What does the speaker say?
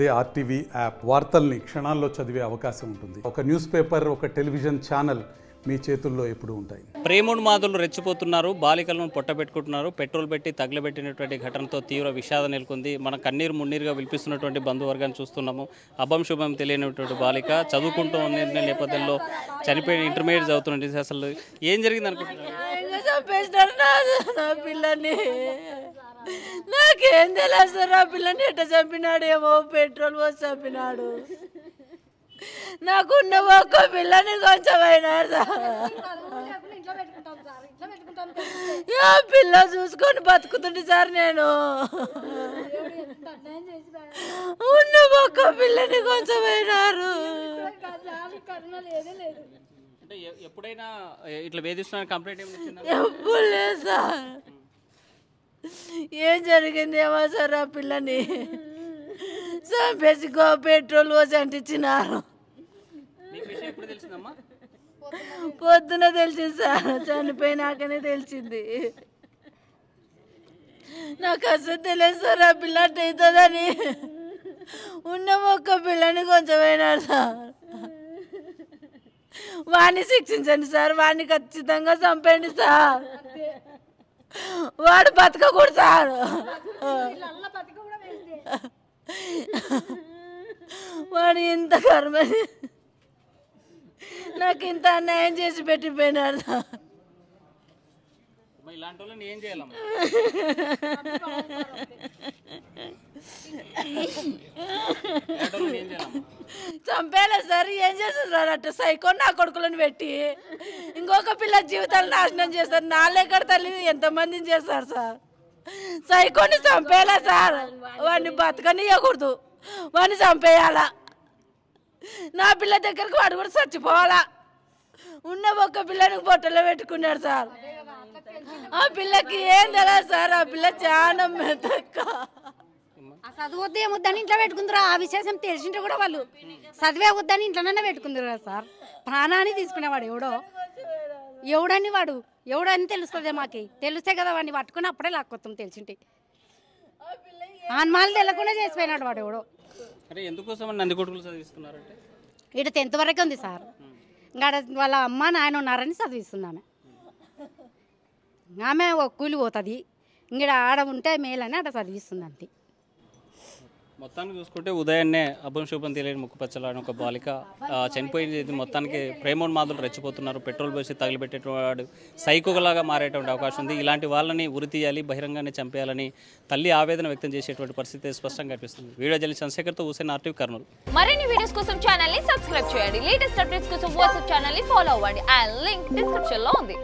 అదే RTV app వార్తల్ని క్షణాల్లో చదివే అవకాశం ఉంటుంది. ఒక న్యూస్ పేపర్, ఒక టెలివిజన్ ఛానల్ మీ చేతుల్లో ఎప్పుడూ ఉంటాయి. ప్రేమోన్మాదులు రెచ్చిపోతున్నారు, బాలికలను పొట్టబెట్టుకుంటున్నారు. పెట్రోల్ పెట్టి తగలబెట్టినటువంటి ఘటనతో తీవ్ర విషాదం నెలకొంది. మన కన్నీరు మున్నీరుగా విలిపిస్తున్నటువంటి బంధువర్గాన్ని చూస్తున్నాము. అభం శుభం తెలియనటువంటి బాలిక చదువుకుంటూ ఉన్న నేపథ్యంలో చనిపోయిన ఇంటర్మీడియట్ చదువుతున్నది. అసలు ఏం జరిగింది అనుకుంటున్నారు? నాకేం తెలుసు సార్, ఆ పిల్లని ఎట్ట చంపినాడేమో, పెట్రోల్ పోసి చంపినాడు. నాకున్న ఒక్క పిల్లని కొంచెం అయినాడు ఆ పిల్ల చూసుకొని బతుకుతుంది సార్. నేను ఉన్న ఒక్క పిల్లని కొంచెం అయినారు. ఎప్పుడైనా ఇట్లా వేధిస్తున్నా కంప్లైంట్ ఎప్పుడు లేదు సార్. ఏం జరిగిందేమో సార్, ఆ పిల్లని చంపేసి పెట్రోల్ పోసి అంటించినారు. పొద్దున తెలిసింది సార్, చనిపోయినాకనే తెలిసింది. నాకు అసలు తెలియదు సార్ ఆ పిల్ల అట్ట అవుతుందని. ఉన్న ఒక్క పిల్లని కొంచెం అయినాడు సార్. వాడిని శిక్షించండి సార్, వాడిని ఖచ్చితంగా చంపండి సార్. వాడు బతకకూడదు సార్. వాడు ఇంత కర్మ, నాకు ఇంత అన్యాయం చేసి పెట్టిపోయినాడు సార్. ఇలాంటి వాళ్ళని ఏం చేయాలమ్మా? చంపేలే సార్. ఏం చేస్తారు అట్ట సైకో నా కొడుకులను పెట్టి ఇంకొక పిల్ల జీవితాలు నాశనం చేస్తారు. నాలుగెక్కడ తల్లి ఎంతమందిని చేస్తారు సార్. సైకోని చంపేలా సార్. వాడిని బతకనియకూడదు, వాడిని చంపేయాలా. నా పిల్ల దగ్గరకు వాడు కూడా చచ్చిపోవాలా. ఉన్న ఒక్క పిల్లని బొట్టలో పెట్టుకున్నాడు సార్. ఆ పిల్లకి ఏం తెలియదు సార్. ఆ పిల్ల చాలా మెతక్క. చదువుద్దు ఏమొద్దని ఇంట్లో పెట్టుకుందరు. ఆ విశేషం తెలిసింటే కూడా వాళ్ళు చదివే వద్దని ఇంట్లోనే పెట్టుకుందరు కదా సార్. ప్రాణాన్ని తీసుకునేవాడు ఎవడని వాడు ఎవడని తెలుస్తుంది. మాకి తెలిస్తే కదా వాడిని పట్టుకుని అప్పుడే లాక్కొస్తాం. తెలిసింటే ఆన్మాలు తెలకుండా చేసిపోయినాడు వాడు ఎవడో. ఇట 10th వరకే ఉంది సార్. ఇంకా వాళ్ళ అమ్మ నాయన ఉన్నారని చదివిస్తుంది. ఆమె కూలి పోతుంది. ఇంక ఆడ ఉంటే మేలని అట చదివిస్తుంది అంతే. మొత్తానికి చూసుకుంటే ఉదయాన్నే అభం శుభం తెలియని ముక్కుపచ్చలాని ఒక బాలిక చనిపోయింది. మొత్తానికి ప్రేమోన్మాదులు రెచ్చిపోతున్నారు. పెట్రోల్ పోసి తగిలిపెట్టేవాడు సైకోలాగా మారేటువంటి అవకాశం ఉంది. ఇలాంటి వాళ్ళని ఉరి తీయాలి, బహిరంగానే చంపేయాలని తల్లి ఆవేదన వ్యక్తం చేసేటువంటి పరిస్థితి స్పష్టంగా కనిపిస్తుంది. వీడియో జర్నలిస్ట్ చంద్రశేఖర్తో హుసేన్, RTV కర్నూలు. మరిన్ని వీడియోస్ కోసం ఛానల్ ని సబ్స్క్రైబ్ చేయండి. లేటెస్ట్ అప్డేట్స్ కోసం వాట్సాప్ ఛానల్ ని ఫాలో అవ్వండి. ఆ లింక్ డిస్క్రిప్షన్ లో ఉంది.